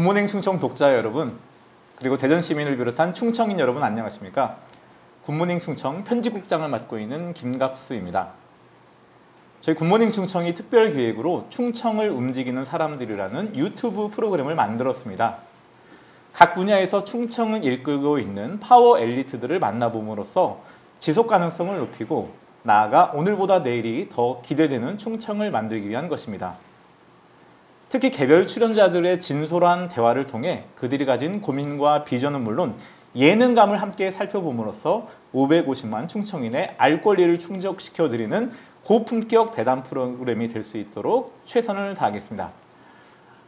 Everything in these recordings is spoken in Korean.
굿모닝 충청 독자 여러분, 그리고 대전 시민을 비롯한 충청인 여러분 안녕하십니까? 굿모닝 충청 편집국장을 맡고 있는 김갑수입니다. 저희 굿모닝 충청이 특별기획으로 충청을 움직이는 사람들이라는 유튜브 프로그램을 만들었습니다. 각 분야에서 충청을 이끌고 있는 파워 엘리트들을 만나봄으로써 지속 가능성을 높이고 나아가 오늘보다 내일이 더 기대되는 충청을 만들기 위한 것입니다. 특히 개별 출연자들의 진솔한 대화를 통해 그들이 가진 고민과 비전은 물론 예능감을 함께 살펴봄으로써 550만 충청인의 알 권리를 충족시켜드리는 고품격 대담 프로그램이 될 수 있도록 최선을 다하겠습니다.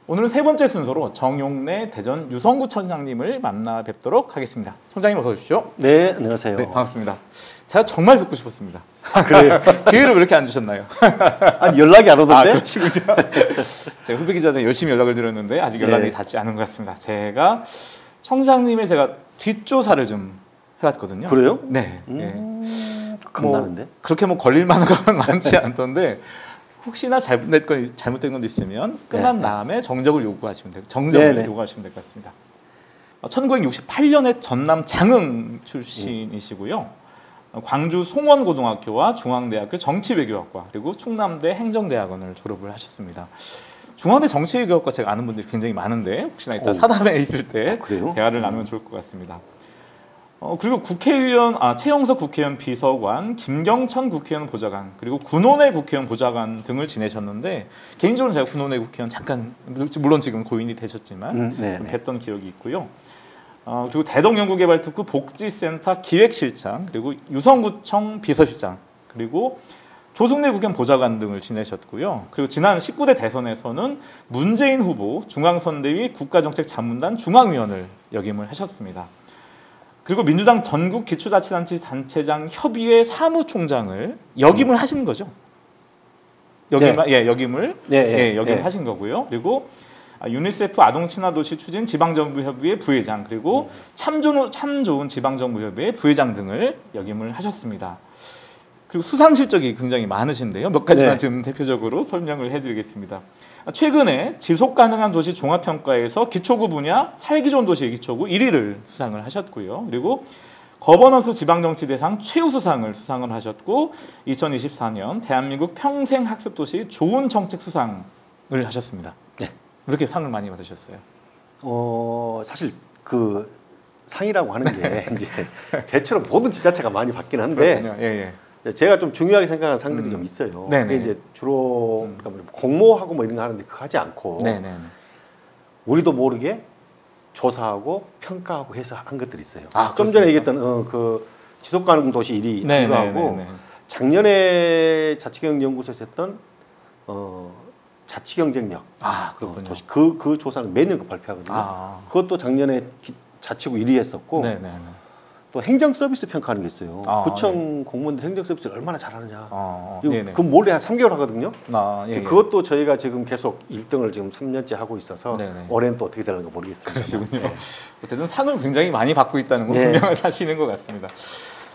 오늘은 세 번째 순서로 정용래 대전 유성구청장님을 만나 뵙도록 하겠습니다. 청장님 어서 오십시오. 네, 안녕하세요. 네, 반갑습니다. 제가 정말 뵙고 싶었습니다. 아, 그래요? 기회를 왜 이렇게 안 주셨나요? 아니, 연락이 안 오던데? 그러시군요. 제가 후배 기자들 열심히 연락을 드렸는데 아직 연락이 닿지 않은 것 같습니다. 제가 청장님의 뒷조사를 좀 해왔거든요. 그래요? 네. 겁나는데? 그렇게 걸릴 만한 건 많지 않던데 혹시나 잘못된 건 있으면 끝난 다음에 정적을 요구하시면 될 것 같습니다. 1968년에 전남 장흥 출신이시고요. 광주 송원고등학교와 중앙대학교 정치외교학과 그리고 충남대 행정대학원을 졸업을 하셨습니다. 중앙대 정치외교학과 제가 아는 분들이 굉장히 많은데 혹시나 이따 사단에 있을 때 대화를 나누면 좋을 것 같습니다. 그리고 최영석 국회의원 비서관, 김경천 국회의원 보좌관, 그리고 군원회 국회의원 보좌관 등을 지내셨는데 개인적으로 제가 군원회 국회의원 잠깐, 물론 지금 고인이 되셨지만 뵀던 기억이 있고요. 그리고 대덕연구개발특구 복지센터 기획실장, 그리고 유성구청 비서실장, 그리고 조승래 국회의원 보좌관 등을 지내셨고요. 그리고 지난 19대 대선에서는 문재인 후보 중앙선대위 국가정책자문단 중앙위원을 역임을 하셨습니다. 그리고 민주당 전국 기초자치단체장 협의회 사무총장을 역임을 하신 거죠. 역임을 하신 거고요. 그리고 유니세프 아동친화도시 추진 지방정부협의회 부회장, 그리고 참 좋은 지방정부협의회 부회장 등을 역임을 하셨습니다. 그리고 수상 실적이 굉장히 많으신데요. 몇 가지만 지금 대표적으로 설명을 해드리겠습니다. 최근에 지속가능한 도시 종합평가에서 기초구 분야 살기 좋은 도시 기초구 1위를 수상을 하셨고요. 그리고 거버넌스 지방정치대상 최우수상을 수상을 하셨고 2024년 대한민국 평생학습도시 좋은 정책 수상을 하셨습니다. 네. 왜 이렇게 상을 많이 받으셨어요? 사실 그 상이라고 하는 게 이제 대체로 모든 지자체가 많이 받긴 한데 제가 좀 중요하게 생각하는 상들이 좀 있어요. 그게 이제 주로 공모하고 이런 거 하는데 그거 하지 않고 우리도 모르게 조사하고 평가하고 해서 한 것들이 있어요. 좀 전에 얘기했던 그 지속가능 도시 1위 이거 하고 작년에 자치경영연구소에서 했던 자치경쟁력 도시 그 조사는 매년 발표하거든요. 그것도 작년에 자치구 1위 했었고 또 행정 서비스 평가하는 게 있어요. 구청 공무원들 행정 서비스를 얼마나 잘하느냐. 그 몰래 한 3개월 하거든요. 그것도 저희가 지금 계속 1등을 지금 3년째 하고 있어서 올해는 또 어떻게 되는가 모르겠습니다. 그러시군요. 어쨌든 상을 굉장히 많이 받고 있다는 건 분명한 사실인 것 같습니다.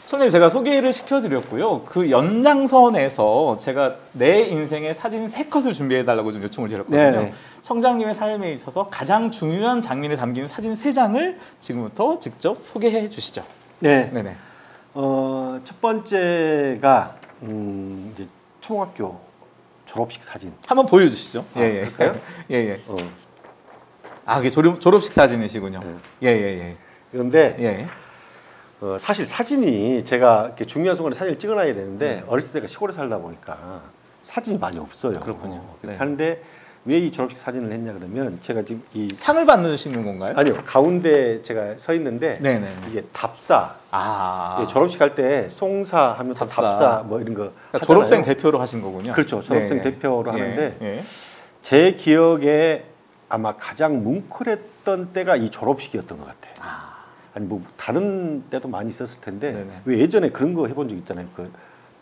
선생님, 제가 소개를 시켜드렸고요. 그 연장선에서 제가 내 인생의 사진 3컷을 준비해달라고 좀 요청을 드렸거든요. 청장님의 삶에 있어서 가장 중요한 장면이 담긴 사진 3장을 지금부터 직접 소개해 주시죠. 네네. 첫 번째가 이제 초등학교 졸업식 사진. 한번 보여주시죠. 그럴까요? 그게 졸업식 사진이시군요. 그런데 사실 사진이 제가 이렇게 중요한 순간에 사진을 찍어놔야 되는데 어렸을 때가 시골에 살다 보니까 사진이 많이 없어요. 그렇군요. 하는데 왜 이 졸업식 사진을 했냐 그러면 제가 지금 이 상을 받으시는 건가요? 아니요, 가운데 제가 서 있는데 이게 답사. 졸업식 할 때 송사 하면 답사 뭐 이런 거 그러니까 졸업생 대표로 하신 거군요. 그렇죠, 졸업생 대표로 하는데 제 기억에 아마 가장 뭉클했던 때가 이 졸업식이었던 것 같아요. 아니 뭐 다른 때도 많이 있었을 텐데 왜 예전에 그런 거 해본 적 있잖아요. 그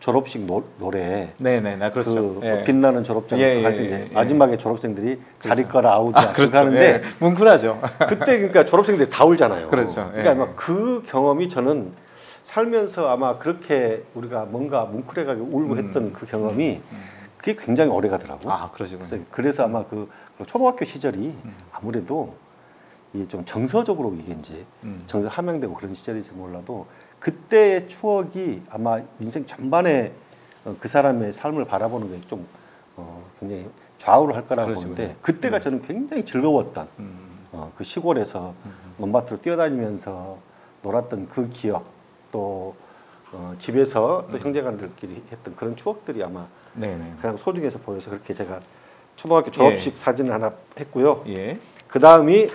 졸업식 노래. 그렇죠. 그 빛나는 졸업장 할 때 이제 마지막에 졸업생들이 자리 거라 아우자 하는데 뭉클하죠. 그때 그러니까 졸업생들이 다 울잖아요. 그렇죠. 그러니까 아마 그 경험이 저는 살면서 아마 그렇게 우리가 뭔가 뭉클해가지고 울고 했던 그 경험이 그게 굉장히 오래 가더라고요. 그러시군요. 그래서 아마 그 초등학교 시절이 아무래도 이게 좀 정서적으로 이게 이제 정서 함양되고 그런 시절일지 몰라도 그때의 추억이 아마 인생 전반에 그 사람의 삶을 바라보는 게 좀 굉장히 좌우를 할 거라고 보는데 그때가 저는 굉장히 즐거웠던 그 시골에서 논밭으로 뛰어다니면서 놀았던 그 기억 또 집에서 또 형제간들끼리 했던 그런 추억들이 아마 가장 소중해서 보여서 그렇게 제가 초등학교 졸업식 사진을 하나 했고요. 그 다음이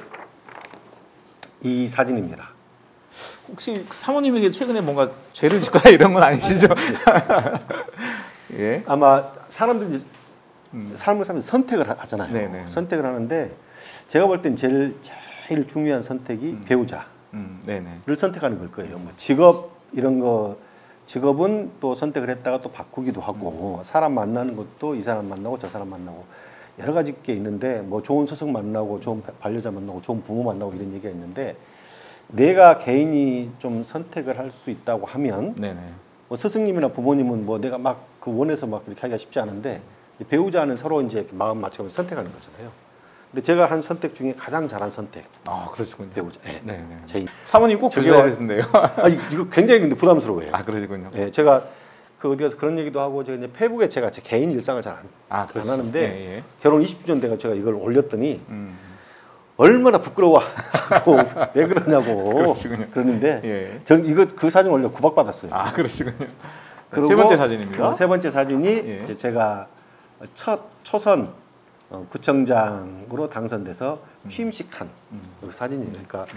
이 사진입니다. 혹시 사모님에게 최근에 뭔가 죄를 짓거나 이런 건 아니시죠? 예. 아마 사람들이 삶을 살면서 선택을 하잖아요. 선택을 하는데 제가 볼 땐 제일 중요한 선택이 배우자를 선택하는 걸 거예요. 뭐 직업 이런 거 직업은 또 선택을 했다가 또 바꾸기도 하고 사람 만나는 것도 이 사람 만나고 저 사람 만나고 여러 가지 게 있는데 뭐 좋은 스승 만나고 좋은 반려자 만나고 좋은 부모 만나고 이런 얘기가 있는데 내가 개인이 좀 선택을 할 수 있다고 하면 뭐 스승님이나 부모님은 뭐 내가 막 그 원해서 막 그렇게 하기가 쉽지 않은데 배우자는 서로 이제 마음 맞춰서 선택하는 거잖아요. 근데 제가 한 선택 중에 가장 잘한 선택. 아, 그러시군요. 배우자. 제 사모님 꼭 주셔야 되는데요. 이거 굉장히 근데 부담스러워요. 아, 그러시군요. 네, 제가 그 어디 가서 그런 얘기도 하고 제가 이제 페이북에 제가 제 개인 일상을 잘 안 하는데 결혼 20주년 돼가 제가 이걸 올렸더니 얼마나 부끄러워하고 왜 그러냐고 그러는데 저는 이거 그 사진 올려 구박받았어요. 아, 그러시군요. 세 번째 사진입니다. 세 번째 사진이 이제 제가 첫 초선 구청장으로 당선돼서 취임식한 그 사진이니까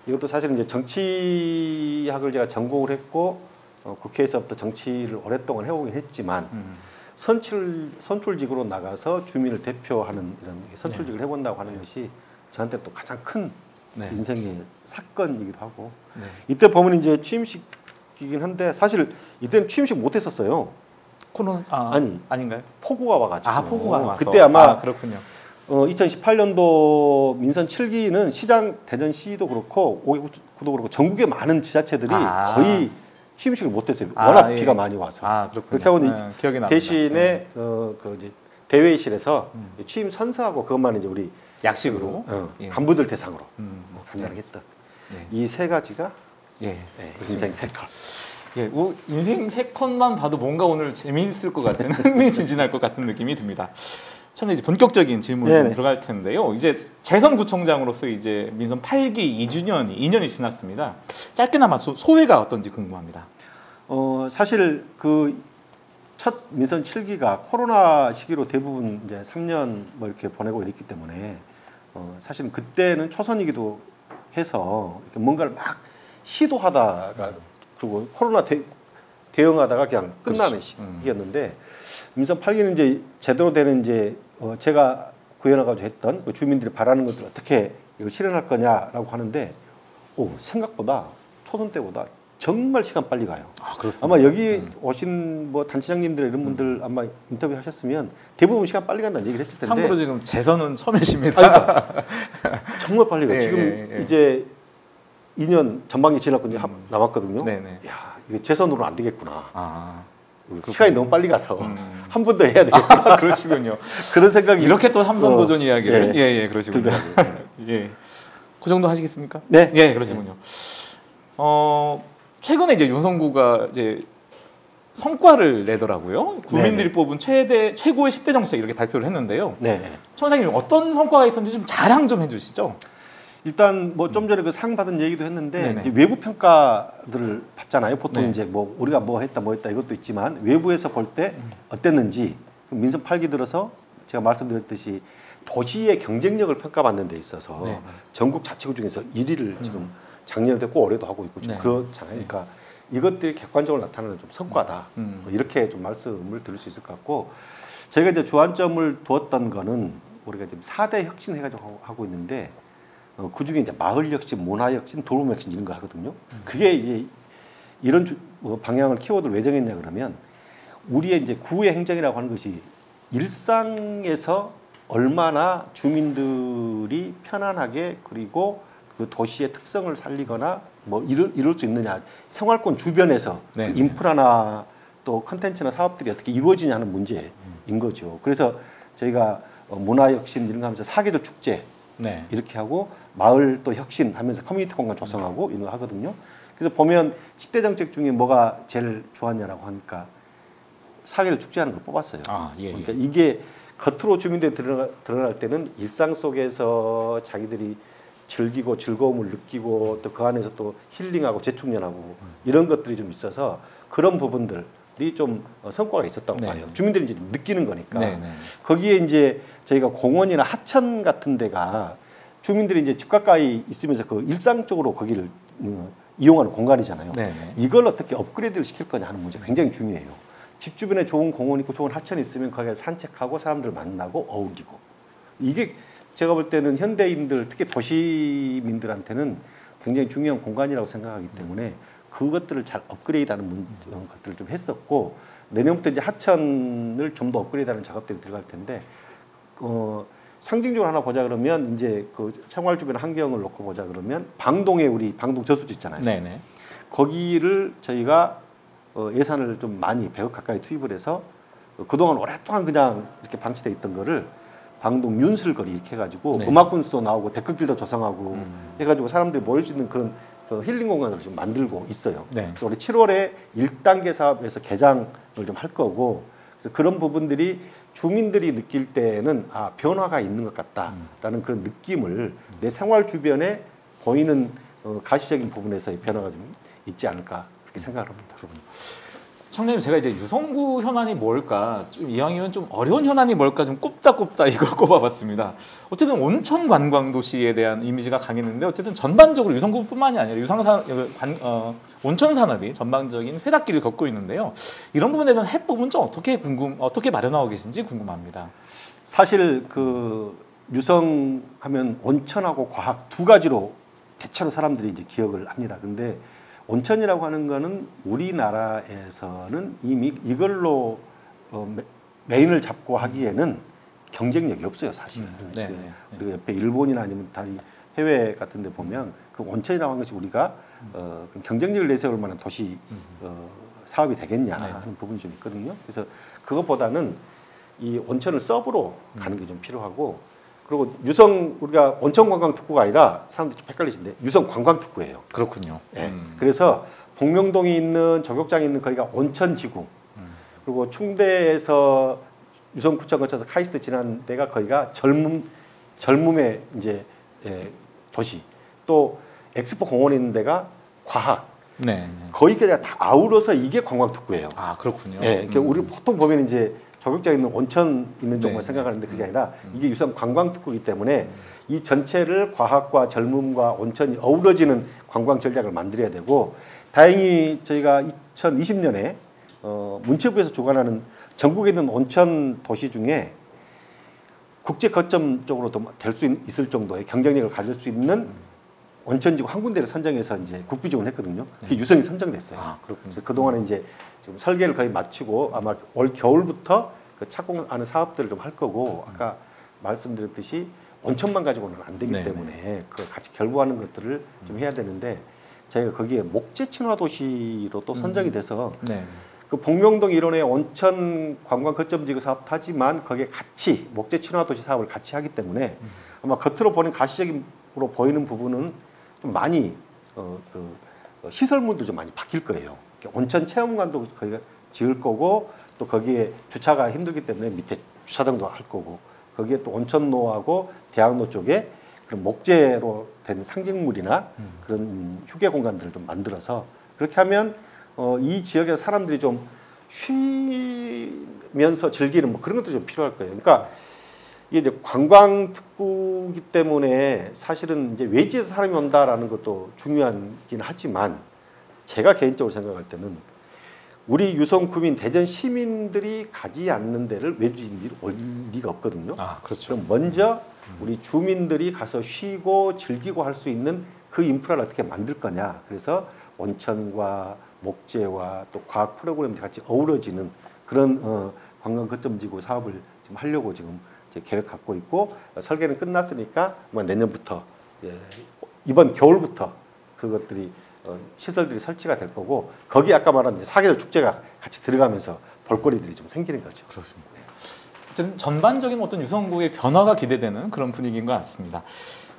이것도 사실은 이제 정치학을 제가 전공을 했고 국회에서부터 정치를 오랫동안 해오긴 했지만 선출직으로 나가서 주민을 대표하는 이런 선출직을 해본다고 하는 것이 저한테 또 가장 큰 인생의 사건이기도 하고 이때 보면 이제 취임식이긴 한데 사실 이때는 취임식 못했었어요. 코로나 아닌가요? 폭우가 와가지고. 폭우가 와서. 그때 아마 그렇군요. 2018년도 민선 7기는 시장 대전시도 그렇고 5개구도 그렇고 전국의 많은 지자체들이 거의 취임식을 못했어요. 워낙 비가 많이 와서. 그렇군요. 그렇게 하고 기억이 납니다. 대신에 그 이제 대회의실에서 취임 선서하고 그것만 이제 우리 약식으로 간부들 대상으로 간단하게 했던 이 세 가지가 인생 세 컷. 인생 세 컷만 봐도 뭔가 오늘 재미있을 것 같은 흥미진진할 것 같은 느낌이 듭니다. 처음에 이제 본격적인 질문으로 들어갈 텐데요. 이제 재선구청장으로서 이제 민선 8기 2년이 지났습니다. 짧게나마 소회가 어떤지 궁금합니다. 사실 그 첫 민선 7기가 코로나 시기로 대부분 이제 3년 뭐 이렇게 보내고 이랬기 때문에 사실 그때는 초선이기도 해서 이렇게 뭔가를 막 시도하다가 그리고 코로나 대응하다가 그냥 끝나는 시기였는데 민선 8기는 이제 제대로 되는 이제 제가 구현해가지고 했던 그 주민들이 바라는 것들을 어떻게 이걸 실현할 거냐라고 하는데 생각보다 초선 때보다 정말 시간 빨리 가요. 그렇습니다. 아마 여기 오신 뭐 단체장님들 이런 분들 아마 인터뷰 하셨으면 대부분 시간 빨리 간다는 얘기를 했을 텐데 참고로 지금 재선은 처음이십니다. 정말 빨리 가요. 지금 이제 2년 전반기 지났고 이제 남았거든요. 야, 이게 재선으로는 안 되겠구나. 시간이 너무 빨리 가서 한 번 더 해야 되겠구나. 그러시군요. 그런 생각이 이렇게 또 삼선 도전 이야기를 그러시군요. 그 정도 하시겠습니까? 네. 그러시군요. 최근에 이제 윤석구가 이제 성과를 내더라고요. 국민들이 뽑은 최고의 10대 정책 이렇게 발표를 했는데요. 청장님 어떤 성과가 있었는지 좀 자랑 좀 해주시죠. 일단 뭐 좀 전에 그 상 받은 얘기도 했는데 이제 외부 평가들을 받잖아요. 보통 이제 뭐 우리가 뭐 했다 이것도 있지만 외부에서 볼 때 어땠는지 민선 8기 들어서 제가 말씀드렸듯이 도시의 경쟁력을 평가받는 데 있어서 전국 자치구 중에서 1위를 지금 작년에도 했고 올해도 하고 있고 지금 그렇잖아요. 그러니까 이것들이 객관적으로 나타나는 좀 성과다. 이렇게 좀 말씀을 드릴 수 있을 것 같고 저희가 이제 주안점을 두었던 거는 우리가 지금 4대 혁신 해가지고 하고 있는데 그 중에 이제 마을 혁신, 문화 혁신, 도로 혁신 이런 거 하거든요. 그게 이제 이런 방향을 키워드를 왜 정했냐 그러면 우리의 이제 구의 행정이라고 하는 것이 일상에서 얼마나 주민들이 편안하게 그리고 그 도시의 특성을 살리거나 뭐 이룰 수 있느냐 생활권 주변에서 그 인프라나 또 컨텐츠나 사업들이 어떻게 이루어지냐 하는 문제인 거죠. 그래서 저희가 문화혁신 이런 거 하면서 사계절 축제 이렇게 하고 마을 또 혁신하면서 커뮤니티 공간 조성하고 이런 거 하거든요. 그래서 보면 10대 정책 중에 뭐가 제일 좋았냐라고 하니까 사계절 축제하는 걸 뽑았어요. 그러니까 이게 겉으로 주민들이 드러날 때는 일상 속에서 자기들이 즐기고 즐거움을 느끼고 또 그 안에서 또 힐링하고 재충전하고 이런 것들이 좀 있어서 그런 부분들이 좀 성과가 있었다고 봐요. 주민들이 이제 느끼는 거니까. 거기에 이제 저희가 공원이나 하천 같은 데가 주민들이 이제 집 가까이 있으면서 그 일상적으로 거기를 이용하는 공간이잖아요. 이걸 어떻게 업그레이드를 시킬 거냐 하는 문제가 굉장히 중요해요. 집 주변에 좋은 공원 있고 좋은 하천이 있으면 거기에 산책하고 사람들 만나고 어울리고 이게 제가 볼 때는 현대인들 특히 도시민들한테는 굉장히 중요한 공간이라고 생각하기 때문에 그것들을 잘 업그레이드하는 것들을 좀 했었고 내년부터 이제 하천을 좀 더 업그레이드하는 작업들이 들어갈 텐데 상징적으로 하나 보자 그러면 이제 그 생활 주변 환경을 놓고 보자 그러면 방동에 우리 방동 저수지 있잖아요. 거기를 저희가 예산을 좀 많이 100억 가까이 투입을 해서 그동안 오랫동안 그냥 이렇게 방치돼 있던 거를 방동 윤슬거리 이렇게 해가지고 음악분수도 나오고 데크길도 조성하고 해가지고 사람들이 모일 수 있는 그런 힐링 공간을 좀 만들고 있어요. 그래서 우리 7월에 1단계 사업에서 개장을 좀 할 거고 그래서 그런 부분들이 주민들이 느낄 때는 변화가 있는 것 같다라는 그런 느낌을 내 생활 주변에 보이는 가시적인 부분에서의 변화가 좀 있지 않을까 그렇게 생각을 합니다. 청장님 제가 이제 유성구 현안이 뭘까 좀 이왕이면 좀 어려운 현안이 뭘까 좀 꼽다 이걸 꼽아봤습니다. 어쨌든 온천 관광 도시에 대한 이미지가 강했는데 어쨌든 전반적으로 유성구뿐만이 아니라 온천 산업이 전반적인 쇠락기를 걷고 있는데요. 이런 부분에 대한 해법은 좀 어떻게 마련하고 계신지 궁금합니다. 사실 그 유성하면 온천하고 과학 두 가지로 대체로 사람들이 이제 기억을 합니다. 근데 온천이라고 하는 거는 우리나라에서는 이미 이걸로 메인을 잡고 하기에는 경쟁력이 없어요, 사실. 그리고 옆에 일본이나 아니면 다른 해외 같은 데 보면 그 온천이라고 하는 것이 우리가 경쟁력을 내세울 만한 도시 사업이 되겠냐 하는 부분이 좀 있거든요. 그래서 그것보다는 이 온천을 서브로 가는 게 좀 필요하고 그리고 유성 우리가 온천 관광 특구가 아니라 사람들이 좀 헷갈리시는데 유성 관광 특구예요. 그렇군요. 그래서 복명동이 있는 조격장이 있는 거기가 온천지구. 그리고 충대에서 유성구청 거쳐서 카이스트 지난 데가 거기가 젊음의 이제 도시. 또 엑스포 공원에 있는 데가 과학. 거기까지 다 아우러서 이게 관광 특구예요. 그렇군요. 그러니까 우리 보통 보면 이제 조격장에 있는 온천 있는 쪽만 생각하는데 그게 아니라 이게 유성 관광 특구이기 때문에 이 전체를 과학과 젊음과 온천이 어우러지는 관광 전략을 만들어야 되고 다행히 저희가 2020년에 문체부에서 주관하는 전국에 있는 온천 도시 중에 국제 거점 쪽으로도 될 수 있을 정도의 경쟁력을 가질 수 있는 온천지구 한 군데를 선정해서 이제 국비 지원을 했거든요. 그게 유성이 선정됐어요. 그래서 그동안에 이제 지금 설계를 거의 마치고 아마 올 겨울부터 그 착공하는 사업들을 좀 할 거고 아까 말씀드렸듯이 온천만 가지고는 안 되기 때문에 그 같이 결부하는 것들을 좀 해야 되는데 저희가 거기에 목재 친화 도시로 또 선정이 돼서 그 복명동 일원의 온천 관광 거점지구 사업하지만 거기에 같이 목재 친화 도시 사업을 같이 하기 때문에 아마 겉으로 보는 가시적으로 보이는 부분은 좀 많이 시설물도 좀 많이 바뀔 거예요. 온천 체험관도 거기가 지을 거고 또 거기에 주차가 힘들기 때문에 밑에 주차장도 할 거고 거기에 또 온천로하고 대학로 쪽에 그런 목재로 된 상징물이나 그런 휴게 공간들을 좀 만들어서 그렇게 하면 이 지역의 사람들이 좀 쉬면서 즐기는 뭐 그런 것도 좀 필요할 거예요. 그러니까 이게 이제 관광 특구이기 때문에 사실은 이제 외지에서 사람이 온다라는 것도 중요하긴 하지만 제가 개인적으로 생각할 때는 우리 유성 구민 대전 시민들이 가지 않는 데를 외지인들이 올 리가 없거든요. 그렇죠. 그럼 먼저 우리 주민들이 가서 쉬고 즐기고 할 수 있는 그 인프라를 어떻게 만들 거냐. 그래서 온천과 목재와 또 과학 프로그램이 같이 어우러지는 그런 관광 거점지구 사업을 지금 하려고 지금 계획 갖고 있고 설계는 끝났으니까 아마 내년부터 이번 겨울부터 그것들이 시설들이 설치가 될 거고 거기 아까 말한 사계절 축제가 같이 들어가면서 볼거리들이 좀 생기는 거죠. 그렇습니다. 전반적인 어떤 유성구의 변화가 기대되는 그런 분위기인 것 같습니다.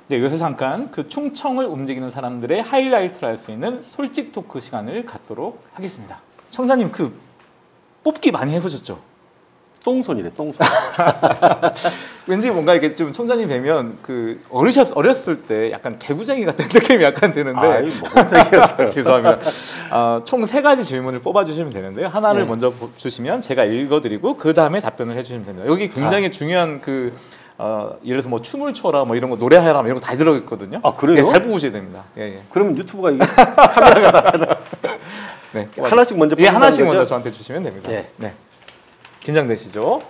네, 여기서 잠깐 그 충청을 움직이는 사람들의 하이라이트를 알 수 있는 솔직 토크 시간을 갖도록 하겠습니다. 청자님 그 뽑기 많이 해보셨죠? 똥손이래, 똥손. 왠지 뭔가 이게 좀 청자님 뵈면 그 어렸을 때 약간 개구쟁이 같은 느낌이 약간 드는데. 아이, 뭐 깜짝이었어요. 죄송합니다. 총 3가지 질문을 뽑아주시면 되는데요. 하나를 네. 먼저 주시면 제가 읽어드리고 그 다음에 답변을 해주시면 됩니다. 여기 굉장히 중요한 그 예를 들어서 뭐 춤을 춰라, 뭐 이런 거 노래하라, 뭐 이런 거 다 들어있거든요. 아 그래요? 예, 잘 뽑으셔야 됩니다. 예, 예. 그러면 유튜브가 이게 카메라가 나타나. 네, 하나씩 먼저. 예, 하나씩 먼저 저한테 주시면 됩니다. 네. 네. 긴장되시죠?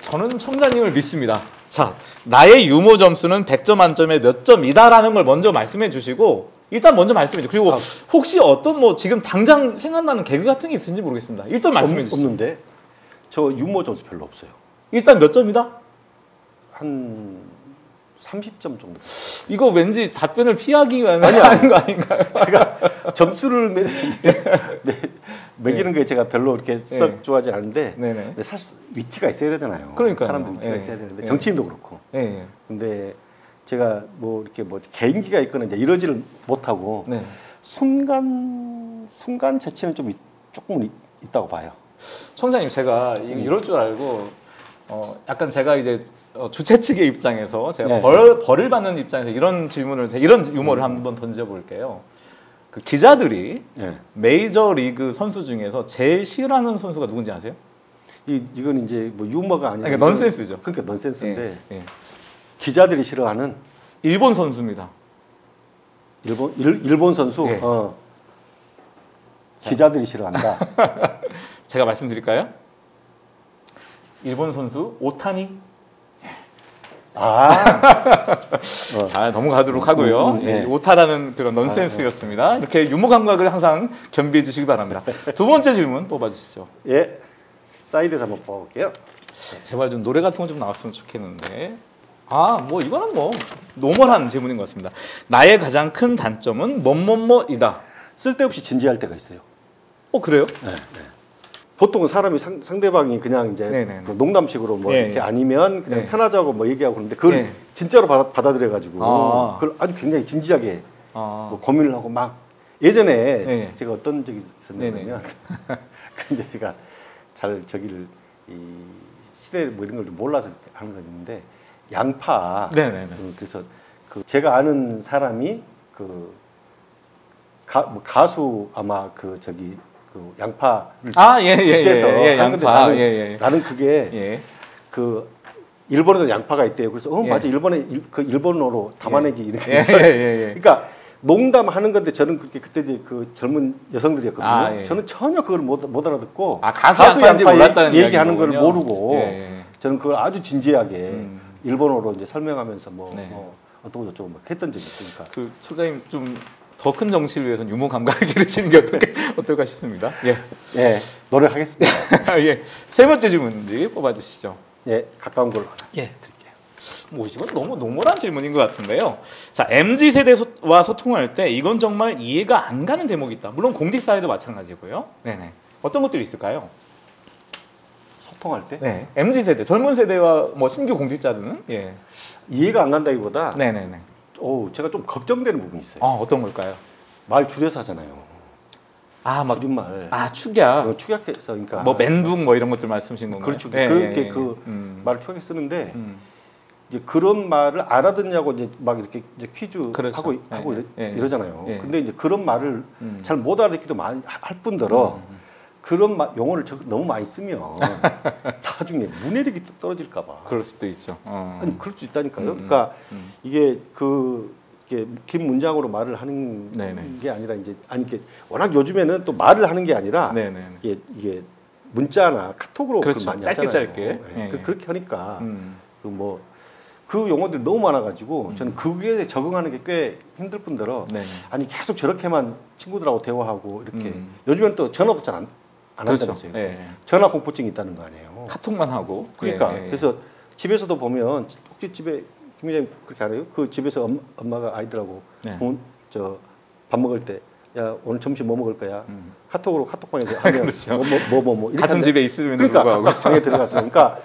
저는 청자님을 믿습니다. 자, 나의 유머 점수는 100점 만점에 몇 점이다라는 걸 먼저 말씀해 주시고 일단 먼저 말씀해 주세요. 그리고 혹시 어떤 뭐 지금 당장 생각나는 개그 같은 게 있는지 모르겠습니다. 일단 말씀해 주시죠. 없는데 저 유머 점수 별로 없어요. 일단 몇 점이다? 한 30점 정도. 이거 왠지 답변을 피하기 위한 하는 거 아닌가요? 제가 점수를 매기는 게 제가 별로 이렇게 썩 좋아하지 않는데 근데 사실 위트가 있어야 되잖아요. 그러니까요. 사람들 위트가 있어야 되는데 정치인도 그렇고. 근데 제가 뭐 이렇게 뭐 개인기가 있거나 이제 이러지를 못하고 순간 재치는 좀 조금 있다고 봐요. 청자님 제가 이럴 줄 알고 약간 제가 이제 주최 측의 입장에서 제가 벌을 받는 입장에서 이런 질문을 이런 유머를 한번 던져볼게요. 그 기자들이 메이저 리그 선수 중에서 제일 싫어하는 선수가 누군지 아세요? 이건 이제 뭐 유머가 아니라 그러니까 넌센스죠. 그러니까 넌센스인데 기자들이 싫어하는 일본 선수입니다. 일본 선수. 기자들이 싫어한다. 제가 말씀드릴까요? 일본 선수 오타니. 잘 넘어가도록 하고요. 오타라는 그런 넌센스였습니다. 이렇게 유머 감각을 항상 겸비해 주시기 바랍니다. 두 번째 질문 뽑아주시죠. 예, 사이드에서 한번 뽑아볼게요. 제발 좀 노래 같은 거 좀 나왔으면 좋겠는데. 뭐 이거는 뭐 노멀한 질문인 것 같습니다. 나의 가장 큰 단점은 뭐뭐뭐이다. 쓸데없이 진지할 때가 있어요. 그래요? 네. 보통은 사람이 상대방이 그냥 이제 그 농담식으로 뭐 이렇게 아니면 그냥 편하자고 뭐 얘기하고 그러는데 그걸 진짜로 받아들여가지고 그걸 아주 굉장히 진지하게 뭐 고민을 하고 막 예전에 제가 어떤 적이 있었냐면 근데 제가 잘 저기를 이 시대 뭐 이런 걸 몰라서 하는 건 있는데 양파 그래서 그 제가 아는 사람이 그 가수 아마 그 저기 그 양파를 빗대서 양파. 나는 그게 그 일본에도 양파가 있대요. 그래서 맞아 일본에 그 일본어로 담아내기 이렇게 그러니까 농담하는 건데 저는 그때 이제 그 젊은 여성들이었거든요. 저는 전혀 그걸 못 알아듣고 가수 양파 얘기하는 걸 모르고 저는 그걸 아주 진지하게 일본어로 이제 설명하면서 뭐 어떻고 저쩌고 막 했던 적이 있으니까. 그 소장님 좀 더 큰 정치를 위해서는 유머 감각을 기르시는 게 어떨까 싶습니다. 노력하겠습니다. 세 번째 질문지 뽑아주시죠. 가까운 걸로. 드릴게요. 뭐 이건 너무 노멀한 질문인 것 같은데요. 자, MZ 세대와 소통할 때 이건 정말 이해가 안 가는 대목이 있다. 물론 공직 사회도 마찬가지고요. 어떤 것들이 있을까요? 소통할 때? MZ 세대, 젊은 세대와 뭐 신규 공직자들은 이해가 안 간다기보다. 제가 좀 걱정되는 부분이 있어요. 어떤 걸까요? 말 줄여서 하잖아요. 줄임말. 축약. 축약해서 그러니까. 뭐 멘붕 뭐 이런 것들 말씀하신 건가요? 그렇죠. 그렇게 말을 축약해 쓰는데 이제 그런 말을 알아듣냐고 이제 막 이렇게 이제 퀴즈 하고 이러잖아요. 근데 이제 그런 말을 잘 못 알아듣기도 많이 할 뿐더러 그런 용어를 너무 많이 쓰면 나중에 문해력이 떨어질까 봐. 그럴 수도 있죠. 아니 그럴 수 있다니까요. 그러니까 이게 이게 긴 문장으로 말을 하는 게 아니라 이제 이게 워낙 요즘에는 또 말을 하는 게 아니라 이게 문자나 카톡으로 그렇죠. 많이 짧게 하잖아요. 그렇게 하니까 그 용어들이 너무 많아가지고 저는 그게 적응하는 게 꽤 힘들 뿐더러 아니 계속 저렇게만 친구들하고 대화하고 이렇게 요즘에는 또 전화도 잘 안 한다면서요. 전화 공포증이 있다는 거 아니에요. 카톡만 하고. 그러니까 그래서 집에서도 보면 혹시 집에 김 회장님 그렇게 안 해요? 그 집에서 엄마가 아이들하고 밥 먹을 때 야 오늘 점심 뭐 먹을 거야? 카톡으로 카톡방에서 하면 그렇죠. 뭐 이렇게 같은 집에 있으면 그러니까 각각 방에 들어가서 그러니까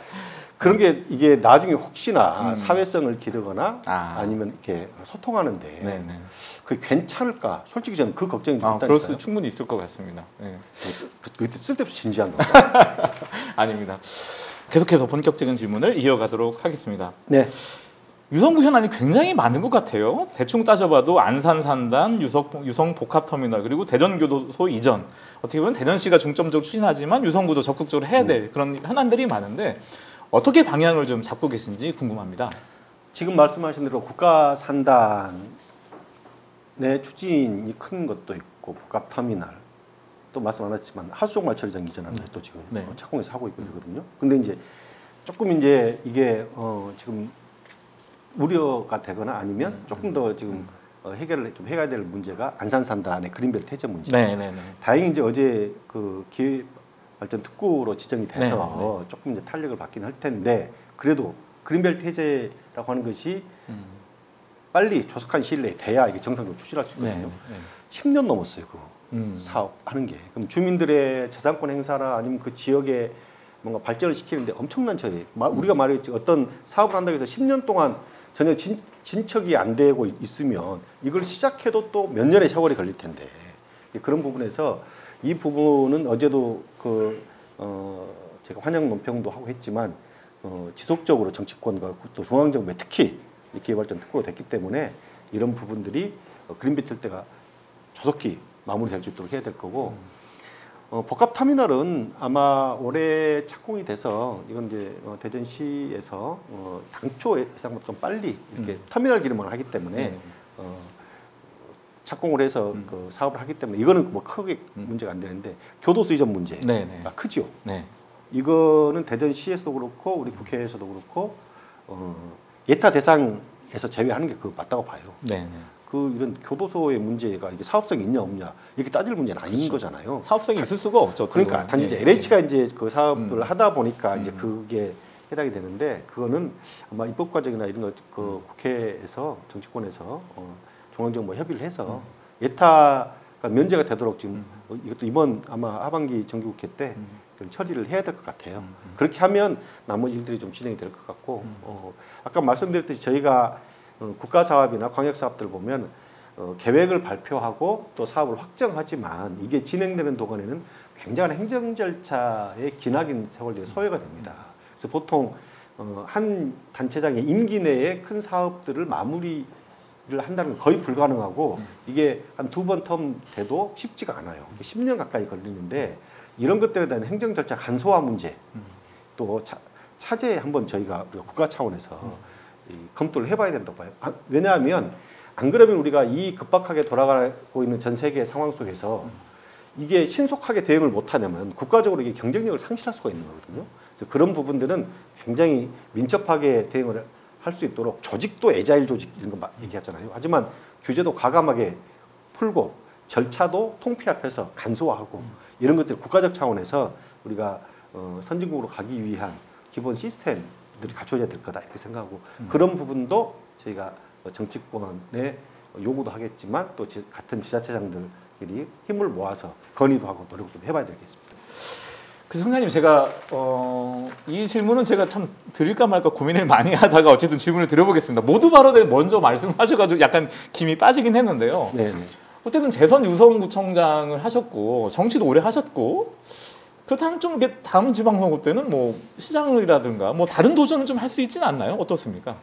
그런 게 이게 나중에 혹시나 사회성을 기르거나 아니면 이렇게 소통하는데 네네. 그게 괜찮을까? 솔직히 저는 그 걱정이 있다니까요. 그럴 수 충분히 있을 것 같습니다. 네. 쓸데없이 진지한 건가? 아닙니다. 계속해서 본격적인 질문을 이어가도록 하겠습니다. 네. 유성구 현안이 굉장히 많은 것 같아요. 대충 따져봐도 안산산단, 유성복합터미널, 그리고 대전교도소 이전. 어떻게 보면 대전시가 중점적으로 추진하지만 유성구도 적극적으로 해야 될 그런 현안들이 많은데 어떻게 방향을 좀 잡고 계신지 궁금합니다. 지금 말씀하신 대로 국가산단의 추진이 큰 것도 있고 복합터미널 또 말씀 안 하셨지만 하수종말처리장 이전하는 것도 지금 착공해서 하고 있고 그러거든요. 근데 이제 조금 이제 이게 지금 우려가 되거나 아니면 조금 더 지금 해결을 좀 해야 될 문제가 안산산단의 그린벨트 해제 문제. 다행히 이제 어제 그 기회발전 특구로 지정이 돼서 조금 이제 탄력을 받긴 할 텐데 그래도 그린벨트 해제라고 하는 것이 빨리 조속한 시일 내에 돼야 이게 정상적으로 추진할 수 있거든요. 10년 넘었어요, 그 사업하는 게. 그럼 주민들의 저작권 행사나 아니면 그 지역에 뭔가 발전을 시키는데 엄청난 저희 우리가 말했지 어떤 사업을 한다고 해서 10년 동안 전혀 진척이 안 되고 있으면 이걸 시작해도 또 몇 년의 세월이 걸릴 텐데 그런 부분에서 이 부분은 어제도 제가 환영 논평도 하고 했지만 지속적으로 정치권과 또 중앙정부에 특히 기회발전 특구로 됐기 때문에 이런 부분들이 그린벨트 때가 조속히 마무리될 수 있도록 해야 될 거고 복합터미널은 아마 올해 착공이 돼서 이건 이제 대전시에서 당초 예상보다 좀 빨리 이렇게 터미널 기름을 하기 때문에 착공을 해서 그 사업을 하기 때문에 이거는 뭐 크게 문제가 안 되는데 교도소 이전 문제가 크죠. 이거는 대전시에서도 그렇고 우리 국회에서도 그렇고 예타 대상에서 제외하는 게 그거 맞다고 봐요. 그 이런 교도소의 문제가 이게 사업성이 있냐 없냐 이렇게 따질 문제는 아닌 거잖아요. 사업성이 있을 수가 없죠. 그러니까 단지 이제 LH가 이제 그 사업을 하다 보니까 이제 그게 해당이 되는데 그거는 아마 입법 과정이나 이런 거 그 국회에서 정치권에서 중앙정부 협의를 해서 예타가 면제가 되도록 지금 이것도 이번 아마 하반기 정기국회 때 좀 처리를 해야 될 것 같아요. 그렇게 하면 나머지 일들이 좀 진행이 될 것 같고 아까 말씀드렸듯이 저희가 국가 사업이나 광역 사업들 보면 계획을 발표하고 또 사업을 확정하지만 이게 진행되는 동안에는 굉장한 행정 절차의 기나긴 세월들이 소요가 됩니다. 그래서 보통 한 단체장의 임기 내에 큰 사업들을 마무리를 한다는 건 거의 불가능하고 이게 한 2번 텀 돼도 쉽지가 않아요. 10년 가까이 걸리는데 이런 것들에 대한 행정 절차 간소화 문제 또 차제에 한번 저희가 국가 차원에서 검토를 해봐야 된다고 봐요. 왜냐하면 안 그러면 우리가 이 급박하게 돌아가고 있는 전 세계 상황 속에서 이게 신속하게 대응을 못하냐면 국가적으로 이게 경쟁력을 상실할 수가 있는 거거든요. 그래서 그런 부분들은 굉장히 민첩하게 대응을 할 수 있도록 조직도 애자일 조직 이런 거 얘기하잖아요. 하지만 규제도 과감하게 풀고 절차도 통폐합해서 간소화하고 이런 것들 국가적 차원에서 우리가 선진국으로 가기 위한 기본 시스템들이 갖춰져야 될 거다 이렇게 생각하고 그런 부분도 저희가 정치권에 요구도 하겠지만 또 같은 지자체장들끼리 힘을 모아서 건의도 하고 노력을 좀 해봐야 되겠습니다. 그래서 총장님 제가 이 질문은 제가 참 드릴까 말까 고민을 많이 하다가 어쨌든 질문을 드려보겠습니다. 모두 발언에 먼저 말씀하셔가지고 약간 김이 빠지긴 했는데요. 어쨌든 재선 유성구청장을 하셨고 정치도 오래 하셨고 그렇다면 좀 다음 지방선거 때는 뭐 시장이라든가 뭐 다른 도전을 좀 할 수 있지는 않나요? 어떻습니까?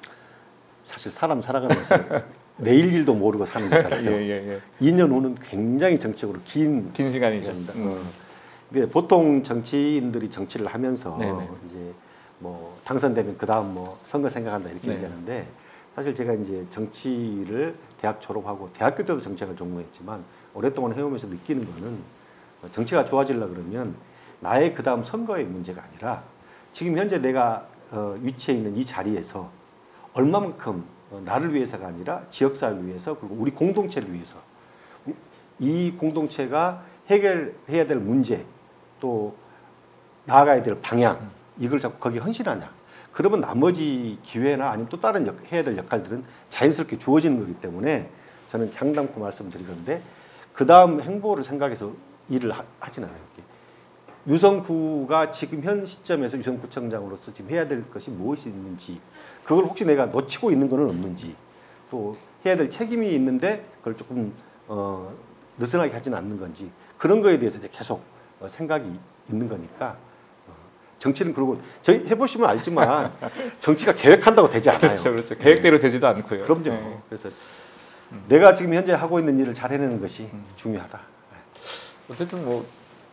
사실 사람 살아가면서 내일 일도 모르고 사는 거잖아요. 2년 후는 굉장히 정치적으로 긴 시간이죠. 근데 보통 정치인들이 정치를 하면서 이제 뭐 당선되면 그 다음 뭐 선거 생각한다 이렇게 얘기하는데 사실 제가 이제 정치를 대학 졸업하고 대학교 때도 정치학을 전공했지만 오랫동안 해오면서 느끼는 거는 정치가 좋아지려 그러면 나의 그 다음 선거의 문제가 아니라 지금 현재 내가 위치해 있는 이 자리에서 얼마만큼 나를 위해서가 아니라 지역사회를 위해서 그리고 우리 공동체를 위해서 이 공동체가 해결해야 될 문제 또 나아가야 될 방향 이걸 자꾸 거기에 헌신하냐 그러면 나머지 기회나 아니면 또 다른 해야 될 역할들은 자연스럽게 주어지는 거기 때문에 저는 장담코 말씀드리건데 그 다음 행보를 생각해서 일을 하진 않아요. 유성구가 지금 현 시점에서 유성구청장으로서 지금 해야 될 것이 무엇이 있는지, 그걸 혹시 내가 놓치고 있는 것은 없는지, 또 해야 될 책임이 있는데 그걸 조금 느슨하게 하지는 않는 건지, 그런 거에 대해서 이제 계속 생각이 있는 거니까. 정치는 그러고 저희 해보시면 알지만 정치가 계획한다고 되지 않아요. 그렇죠, 그렇죠. 계획대로 되지도 않고요. 그럼요. 네. 그래서 내가 지금 현재 하고 있는 일을 잘 해내는 것이 중요하다. 어쨌든 뭐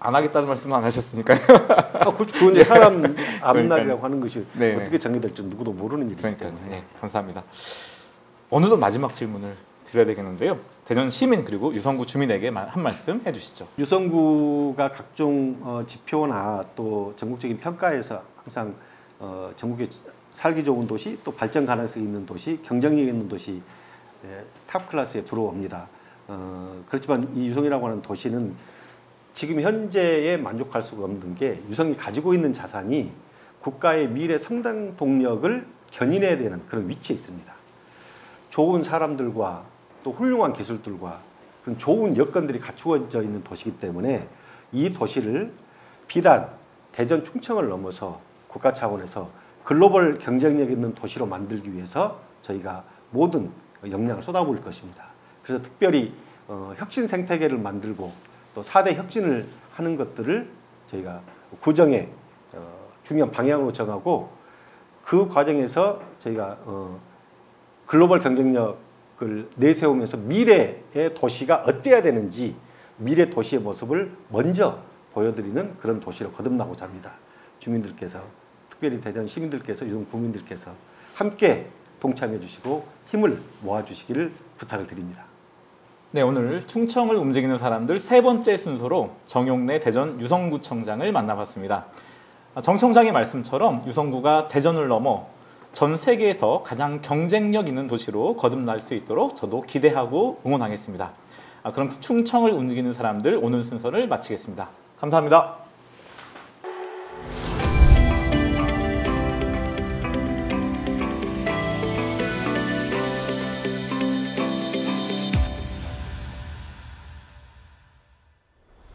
안 하겠다는 말씀은 안 하셨으니까요. 그렇죠. 그건 이제 사람 앞날이라고 하는 것이 네네. 어떻게 정리될지 누구도 모르는 일이기 때문에. 네, 감사합니다. 어느덧 마지막 질문을 드려야 되겠는데요. 대전 시민 그리고 유성구 주민에게 한 말씀 해주시죠. 유성구가 각종 지표나 또 전국적인 평가에서 항상 전국에 살기 좋은 도시, 또 발전 가능성이 있는 도시, 경쟁력 있는 도시 탑 클래스에 들어옵니다. 그렇지만 이 유성이라고 하는 도시는 지금 현재에 만족할 수가 없는 게, 유성이 가지고 있는 자산이 국가의 미래 성장 동력을 견인해야 되는 그런 위치에 있습니다. 좋은 사람들과 또 훌륭한 기술들과 그런 좋은 여건들이 갖추어져 있는 도시이기 때문에 이 도시를 비단 대전 충청을 넘어서 국가 차원에서 글로벌 경쟁력 있는 도시로 만들기 위해서 저희가 모든 역량을 쏟아부을 것입니다. 그래서 특별히 혁신 생태계를 만들고 또 4대 혁신을 하는 것들을 저희가 구정의 중요한 방향으로 정하고, 그 과정에서 저희가 글로벌 경쟁력을 내세우면서 미래의 도시가 어때야 되는지, 미래 도시의 모습을 먼저 보여드리는 그런 도시로 거듭나고자 합니다. 주민들께서, 특별히 대전 시민들께서, 유성 구민들께서 함께 동참해 주시고 힘을 모아 주시기를 부탁을 드립니다. 네, 오늘 충청을 움직이는 사람들 세 번째 순서로 정용래 대전 유성구청장을 만나봤습니다. 정 청장의 말씀처럼 유성구가 대전을 넘어 전 세계에서 가장 경쟁력 있는 도시로 거듭날 수 있도록 저도 기대하고 응원하겠습니다. 그럼 충청을 움직이는 사람들 오늘 순서를 마치겠습니다. 감사합니다.